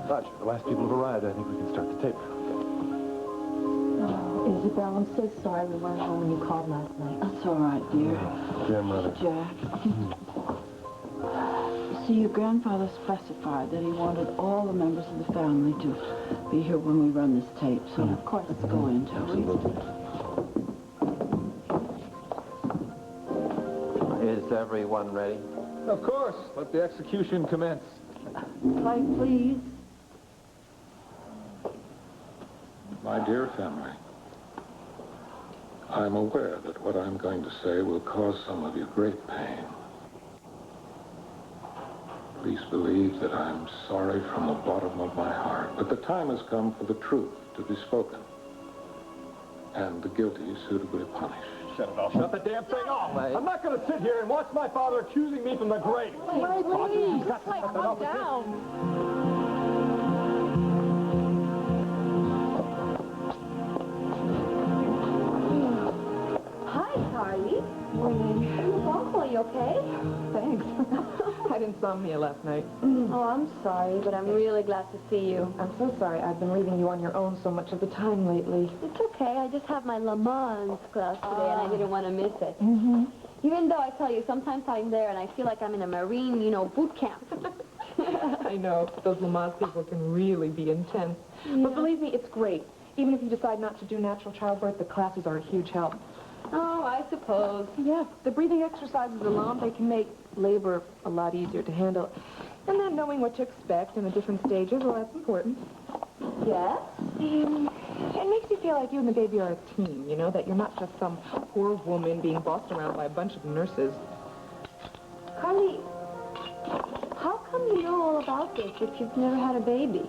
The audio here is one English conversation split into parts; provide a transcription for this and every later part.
Roger, the last people have arrived. I think we can start the tape. Oh, Isabel, I'm so sorry we weren't home when you called last night. That's all right, dear. Dear Mother. Jack. You see, your grandfather specified that he wanted all the members of the family to be here when we run this tape. So, of course, let's go in, shall we? Absolutely. Is everyone ready? Of course. Let the execution commence. Light, please. My dear family, I'm aware that what I'm going to say will cause some of you great pain. Please believe that I'm sorry from the bottom of my heart, but the time has come for the truth to be spoken, and the guilty suitably punished. Shut it off. Shut the damn thing off. I'm not going to sit here and watch my father accusing me from the grave. Please, calm down. Hi, Carly. Morning. Are you okay? Thanks. I had insomnia last night. Oh, I'm sorry, but I'm really glad to see you. I'm so sorry. I've been leaving you on your own so much of the time lately. It's okay. I just have my Le Mans class today, and I didn't want to miss it. Mm-hmm. Even though I tell you, sometimes I'm there, and I feel like I'm in a Marine, boot camp. I know. Those Le Mans people can really be intense. Yeah. But believe me, it's great. Even if you decide not to do natural childbirth, the classes are a huge help. Oh, I suppose. Yeah, the breathing exercises alone, they can make labor a lot easier to handle. And then knowing what to expect in the different stages, well, that's important. Yes? It makes you feel like you and the baby are a team, that you're not just some poor woman being bossed around by a bunch of nurses. Carly, how come you know all about this if you've never had a baby?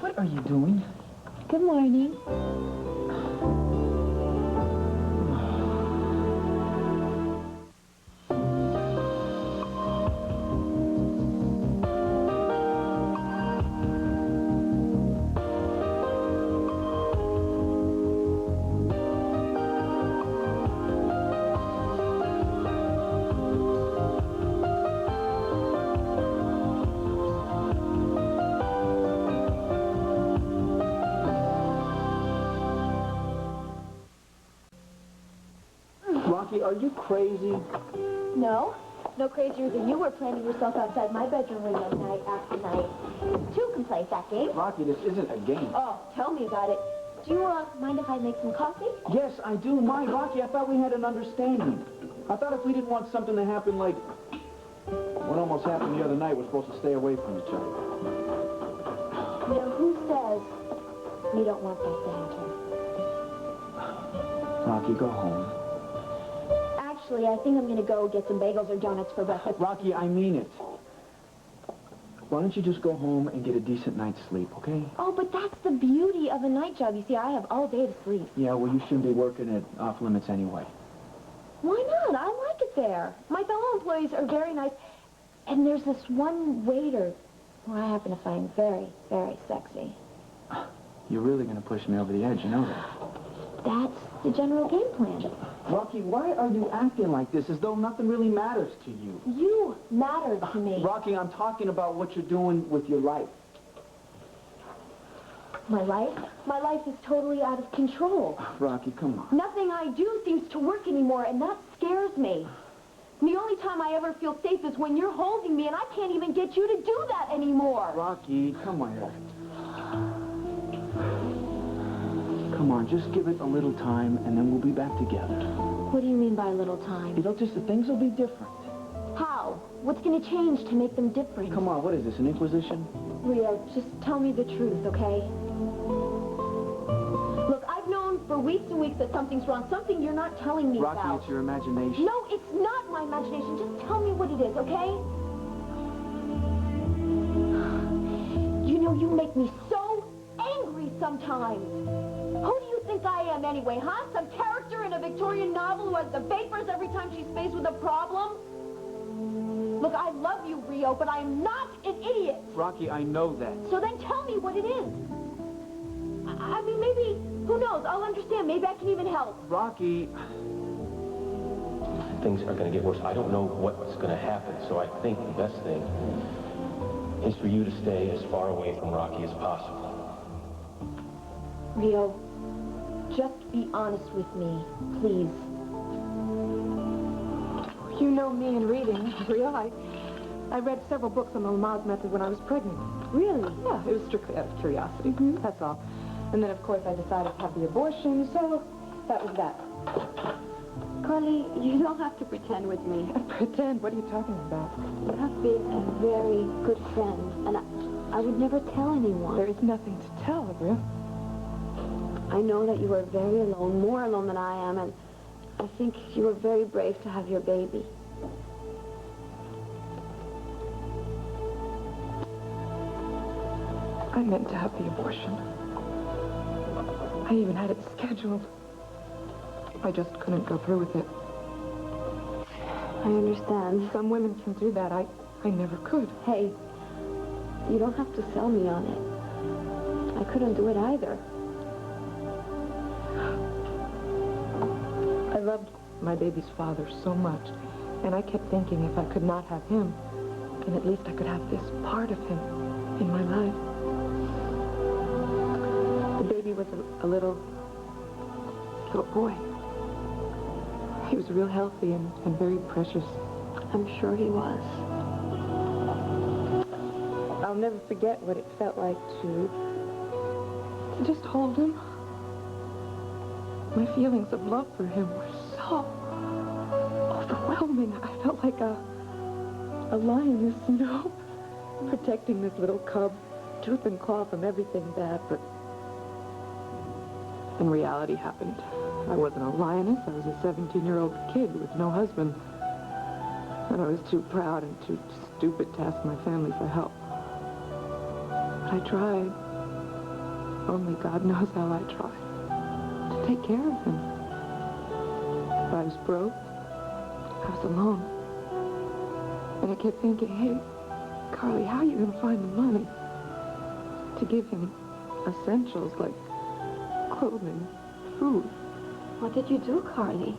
What are you doing? Good morning. Rocky, are you crazy? No. No crazier than you were planning yourself outside my bedroom window night after night. Two can play that game. Rocky, this isn't a game. Oh, tell me about it. Do you mind if I make some coffee? Yes, I do. My, Rocky, I thought we had an understanding. I thought if we didn't want something to happen like what almost happened the other night, we're supposed to stay away from each other. Who says we don't want that to happen? Rocky, go home. Actually, I think I'm going to go get some bagels or donuts for breakfast. Rocky, I mean it. Why don't you just go home and get a decent night's sleep, okay? Oh, but that's the beauty of a night job. You see, I have all day to sleep. Yeah, well, you shouldn't be working at off limits anyway. Why not? I like it there. My fellow employees are very nice. And there's this one waiter who I happen to find very, very sexy. You're really going to push me over the edge, you know that. That's the general game plan. Rocky, why are you acting like this as though nothing really matters to you? You matter to me. Rocky, I'm talking about what you're doing with your life. My life? My life is totally out of control. Rocky, come on. Nothing I do seems to work anymore, and that scares me. The only time I ever feel safe is when you're holding me, and I can't even get you to do that anymore. Rocky, come on. Come on, just give it a little time, and then we'll be back together. What do you mean by a little time? Things will be different. How? What's going to change to make them different? Come on, what is this, an inquisition? Rio, just tell me the truth, okay? Look, I've known for for weeks and weeks that something's wrong, something you're not telling me Rocky, about. it's your imagination. No, it's not my imagination. Just tell me what it is, okay? You know, you make me so angry sometimes. Who do you think I am anyway, huh? Some character in a Victorian novel who has the vapors every time she's faced with a problem? Look, I love you, Rio, but I am not an idiot. Rocky, I know that. So then tell me what it is. I mean, maybe, who knows, I'll understand. Maybe I can even help. Rocky... Things are going to get worse. I don't know what's going to happen, so I think the best thing is for you to stay as far away from Rocky as possible. Rio, just be honest with me, please. You know me and reading, Rio. I read several books on the Lamaze method when I was pregnant. Really? Yeah, it was strictly out of curiosity. That's all. And then, of course, I decided to have the abortion, so that was that. Carly, you don't have to pretend with me. Pretend? What are you talking about? You have been a very good friend, and I would never tell anyone. There is nothing to tell, Rio. I know that you are very alone, more alone than I am, and I think you were very brave to have your baby. I meant to have the abortion. I even had it scheduled. I just couldn't go through with it. I understand. Some women can do that. I never could. Hey, you don't have to sell me on it. I couldn't do it either. I loved my baby's father so much, and I kept thinking if I could not have him, then at least I could have this part of him in my life. The baby was a little boy. He was real healthy and very precious. I'm sure he was. I'll never forget what it felt like to just hold him. My feelings of love for him were so overwhelming. I felt like a lioness, you know, protecting this little cub, tooth and claw from everything bad, but then reality happened. I wasn't a lioness. I was a 17-year-old kid with no husband. And I was too proud and too stupid to ask my family for help. But I tried. Only God knows how I tried to take care of him. But I was broke. I was alone. And I kept thinking, hey, Carly, how are you going to find the money to give him essentials like clothing, food? What did you do, Carly?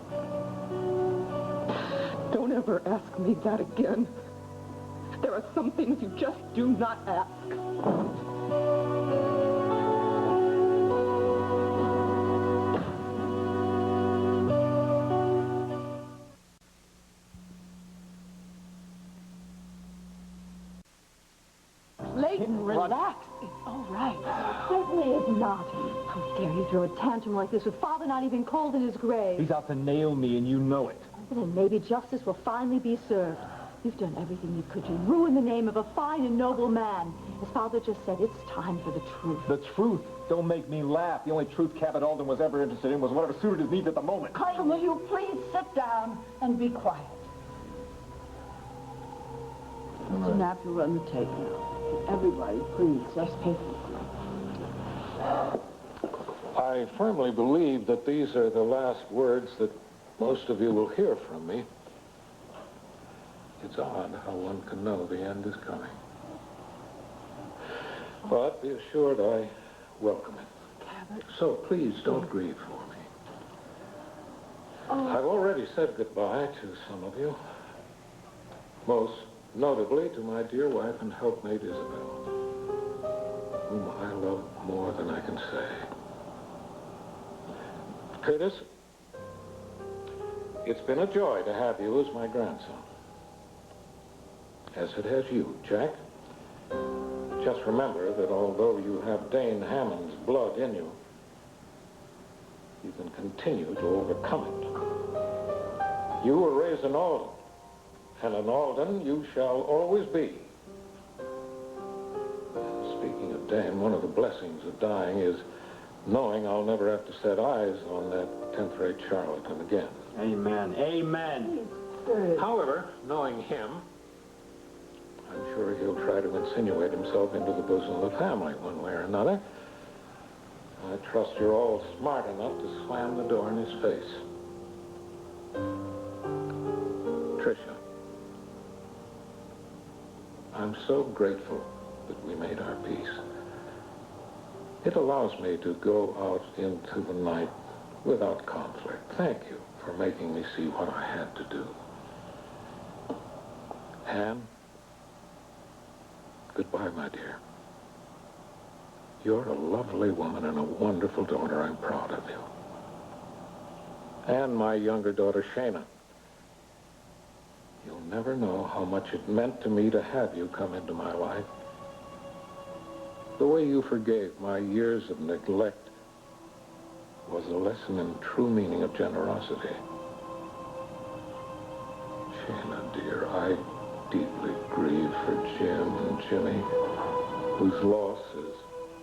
Don't ever ask me that again. There are some things you just do not ask. Layton, relax. It's all right. Certainly it's not. How dare you throw a tantrum like this with Father not even cold in his grave? He's out to nail me, and you know it. Well, then maybe justice will finally be served. You've done everything you could to ruin the name of a fine and noble man. As Father just said, it's time for the truth. The truth? Don't make me laugh. The only truth Cabot Alden was ever interested in was whatever suited his needs at the moment. Carl, will you please sit down and be quiet? Mr. Knapp, you'll run the tape now. Everybody, please, just pay. I firmly believe that these are the last words that most of you will hear from me. It's odd how one can know the end is coming. But be assured I welcome it. Cabot. So please don't grieve for me. I've already said goodbye to some of you. Most notably to my dear wife and helpmate Isabel, whom I love more than I can say. Curtis, it's been a joy to have you as my grandson. As it has you, Jack. Just remember that although you have Dane Hammond's blood in you, you can continue to overcome it. You were raised in Alden, and an Alden you shall always be. Speaking of Dane, one of the blessings of dying is knowing I'll never have to set eyes on that 10th-rate charlatan again. Amen. Amen. However, knowing him, I'm sure he'll try to insinuate himself into the bosom of the family one way or another. I trust you're all smart enough to slam the door in his face. Tricia, I'm so grateful that we made our peace. It allows me to go out into the night without conflict. Thank you for making me see what I had to do. Anne, goodbye, my dear. You're a lovely woman and a wonderful daughter. I'm proud of you. And my younger daughter, Shayna. You'll never know how much it meant to me to have you come into my life. The way you forgave my years of neglect was a lesson in true meaning of generosity. Shayna, dear, I deeply grieve for Jim and Jimmy, whose loss has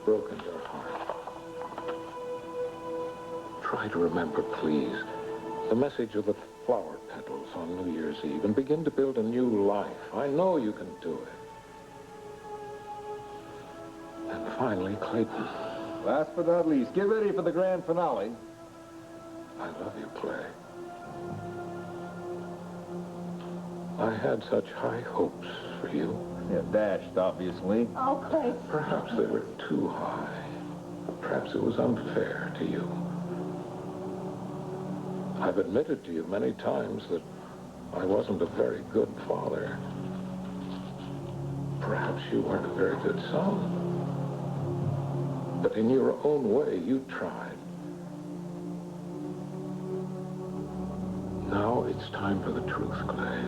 broken your heart. Try to remember, please, the message of the flower petals on New Year's Eve and begin to build a new life. I know you can do it. And finally, Clayton. Last but not least, get ready for the grand finale. I love you, Clay. I had such high hopes for you. Yeah, dashed, obviously. Oh, Clay. Perhaps they were too high. Perhaps it was unfair to you. I've admitted to you many times that I wasn't a very good father. Perhaps you weren't a very good son. But in your own way, you tried. Now it's time for the truth, Clay.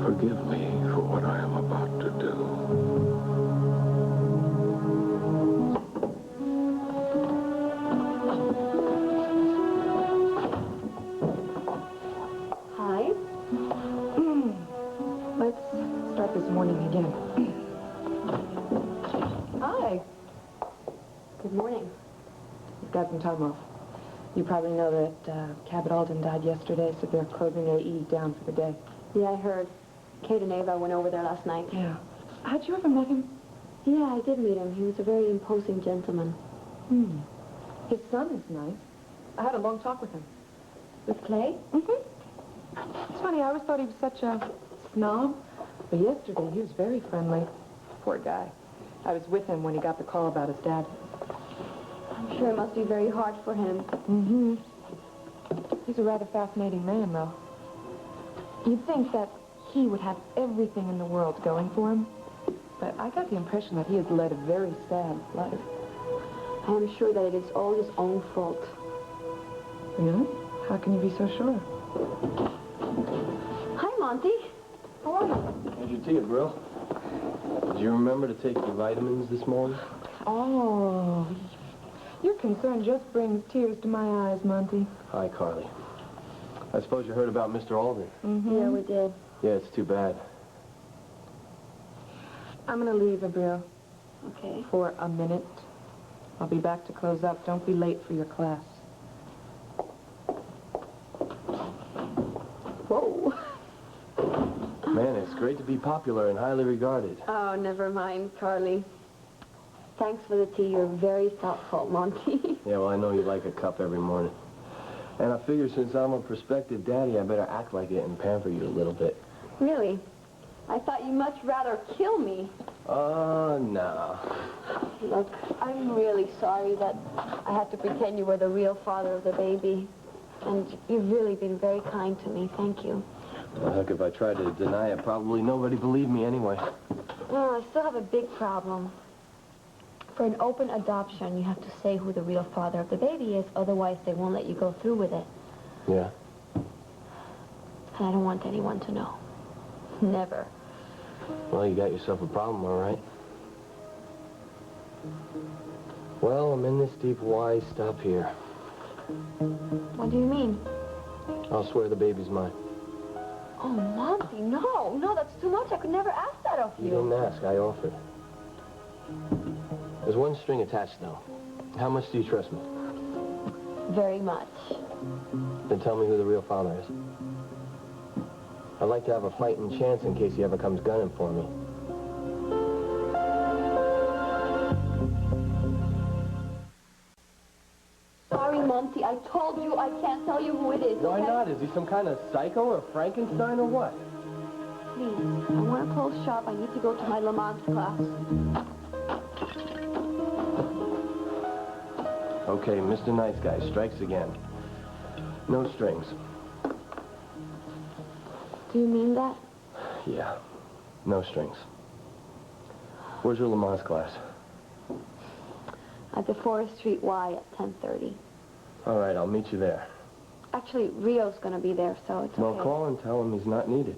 Forgive me for what I am about to do. Hi. Let's start this morning again. Hi. Good morning. You've got some time off. You probably know that Cabot Alden died yesterday, so they're closing AE down for the day. Yeah, I heard. Kate and Ava went over there last night. Yeah. Had you ever met him? Yeah, I did meet him. He was a very imposing gentleman. His son is nice. I had a long talk with him. With Clay? Mm-hmm. It's funny, I always thought he was such a snob. But yesterday, he was very friendly. Poor guy. I was with him when he got the call about his dad. I'm sure it must be very hard for him. Mm-hmm. He's a rather fascinating man, though. You'd think that he would have everything in the world going for him. But I got the impression that he has led a very sad life. I am sure that it is all his own fault. Really? How can you be so sure? Hi, Monty. How are you? How'd your tea, Brill? Did you remember to take your vitamins this morning? Oh, your concern just brings tears to my eyes, Monty. Hi, Carly. I suppose you heard about Mr. Alden. Mm-hmm. Yeah, we did. Yeah, it's too bad. I'm gonna leave, Abril, Okay. for a minute. I'll be back to close up. Don't be late for your class. Whoa. Man, it's great to be popular and highly regarded. Oh, never mind, Carly. Thanks for the tea. You're very thoughtful, Monty. Yeah, well, I know you like a cup every morning. And I figure since I'm a prospective daddy, I better act like it and pamper you a little bit. Really? I thought you'd much rather kill me. No. Look, I'm really sorry that I had to pretend you were the real father of the baby. And you've really been very kind to me. Thank you. Well, heck, if I tried to deny it, probably nobody believed me anyway. Well, I still have a big problem. For an open adoption, you have to say who the real father of the baby is, otherwise they won't let you go through with it. Yeah? And I don't want anyone to know. Never. Well, you got yourself a problem, all right. Well, I'm in this deep. Why stop here? What do you mean? I'll swear the baby's mine. Oh, Monty, no, that's too much. I could never ask that of You you. didn't ask, I offered. There's one string attached, though. How much do you trust me? Very much. Then tell me who the real father is. I'd like to have a fighting chance in case he ever comes gunning for me. Sorry, Mumsy. I told you I can't tell you who it is, Why okay? not? Is he some kind of psycho or Frankenstein or what? Please, I want to close shop. I need to go to my Le Mans class. Okay, Mr. Nice Guy strikes again. No strings. Do you mean that? Yeah, no strings. Where's your Le Mans class? At the Forest Street Y at 10:30. All right, I'll meet you there. Actually, Rio's going to be there, so it's Well, okay. call and tell him he's not needed.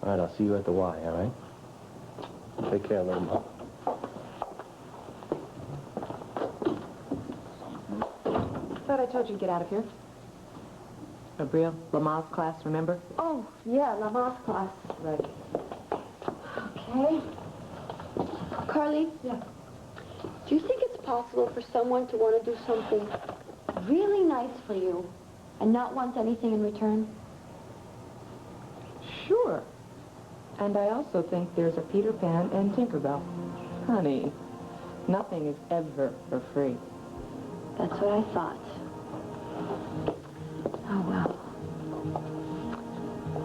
All right, I'll see you at the Y, all right? Take care, little Mom. Thought I told you to get out of here. Gabriel, Lamar's class, remember? Oh, yeah, La Mans class. Right. Okay. Carly? Yeah. Do you think it's possible for someone to want to do something really nice for you and not want anything in return? Sure. And I also think there's a Peter Pan and Tinkerbell. Honey, nothing is ever for free. That's what I thought. Oh, well.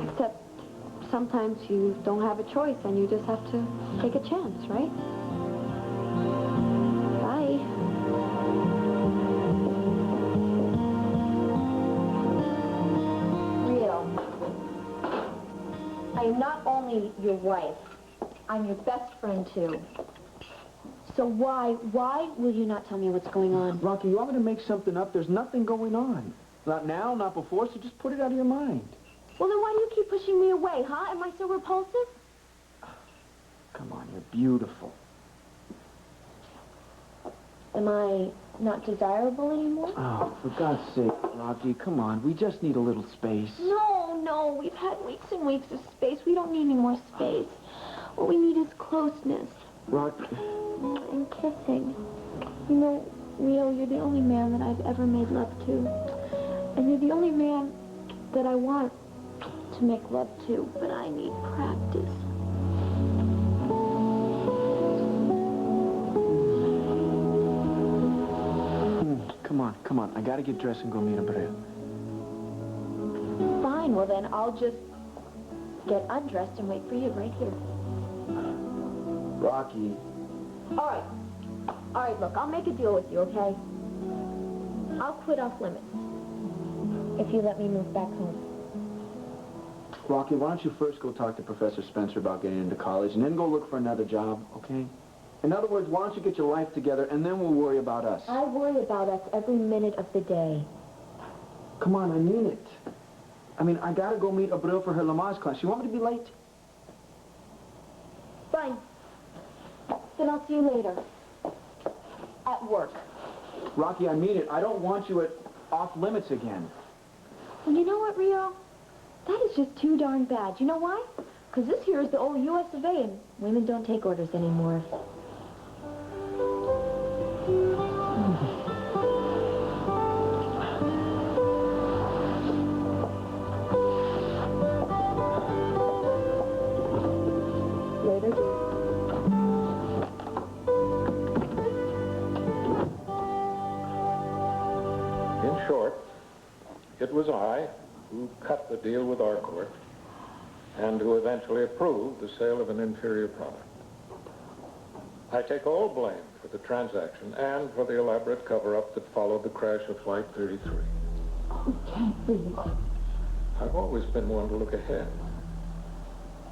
Except sometimes you don't have a choice and you just have to take a chance, right? Bye. Rio, I am not only your wife, I'm your best friend, too. So why will you not tell me what's going on? Rocky, you want me to make something up? There's nothing going on. Not now, not before, so just put it out of your mind. Well, then why do you keep pushing me away, huh? Am I so repulsive? Come on, you're beautiful. Am I not desirable anymore? Oh, for God's sake, Rocky, come on. We just need a little space. No, we've had weeks and weeks of space. We don't need any more space. What we need is closeness. Rocky. And kissing. You know, Rio, you're the only man that I've ever made love to. And you're the only man that I want to make love to, but I need practice. Come on. I gotta get dressed and go meet Abreu. Fine, well then I'll just get undressed and wait for you right here. Rocky. All right, look, I'll make a deal with you, okay? I'll quit off limits if you let me move back home. Rocky, why don't you first go talk to Professor Spencer about getting into college and then go look for another job, okay? In other words, why don't you get your life together and then we'll worry about us. I worry about us every minute of the day. Come on, I mean it. I gotta go meet Abreu for her Le Mans class. You want me to be late? Fine. Then I'll see you later. At work. Rocky, I mean it. I don't want you at off limits again. Well, you know what, Rio? That is just too darn bad. You know why? Because this here is the old U.S. of A. and women don't take orders anymore. Later, dear. In short, it was I who cut the deal with Harcourt and who eventually approved the sale of an inferior product. I take all blame for the transaction and for the elaborate cover-up that followed the crash of Flight 33. I've always been one to look ahead.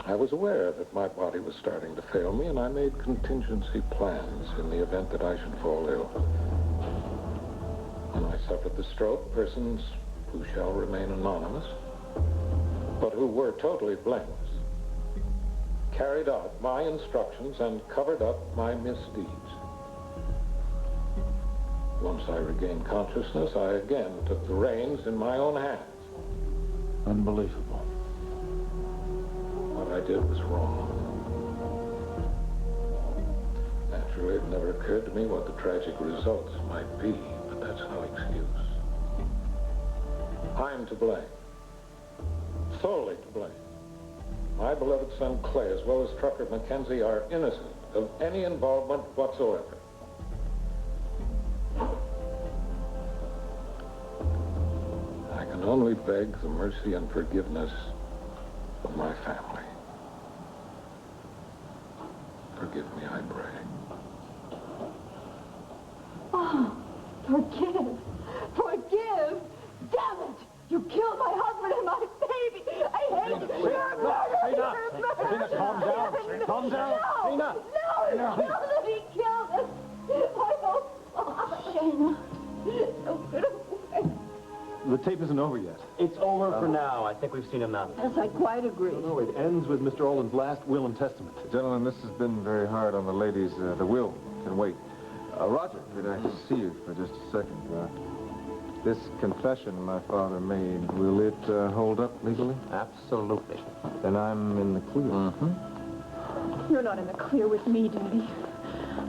I was aware that my body was starting to fail me, and I made contingency plans in the event that I should fall ill. When I suffered the stroke, persons who shall remain anonymous, but who were totally blameless, carried out my instructions and covered up my misdeeds. Once I regained consciousness, I again took the reins in my own hands. Unbelievable. What I did was wrong. Naturally. Naturally, it never occurred to me what the tragic results might be, but that's no excuse. I'm to blame. Solely to blame. My beloved son Clay, as well as Trucker Mackenzie, are innocent of any involvement whatsoever. I can only beg the mercy and forgiveness of my family. Forgive me, I pray. Oh, forgive. Forgive. Damn it. You killed my husband and my baby. I hate you. You're a murderer. Tina, You're a murderer. Tina, calm down. Calm down. No. Tina. No, he killed us. I don't want Shayna. Don't get away. The tape isn't over yet. It's over for now. I think we've seen enough. Yes, I quite agree. No, it ends with Mr. Olden's last will and testament. Gentlemen, this has been very hard on the ladies. The will can wait. Roger, could I see you for just a second? This confession my father made, will it hold up legally? Absolutely. Then I'm in the clear. Mm-hmm. You're not in the clear with me, Daddy.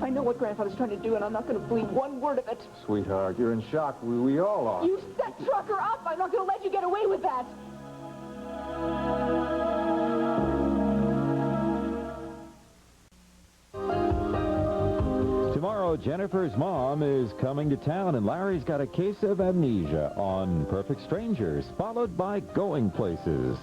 I know what Grandfather's trying to do, and I'm not going to believe one word of it. Sweetheart, you're in shock. We all are. You set Trucker up. I'm not going to let you get away with that. Tomorrow, Jennifer's mom is coming to town, and Larry's got a case of amnesia on Perfect Strangers, followed by Going Places.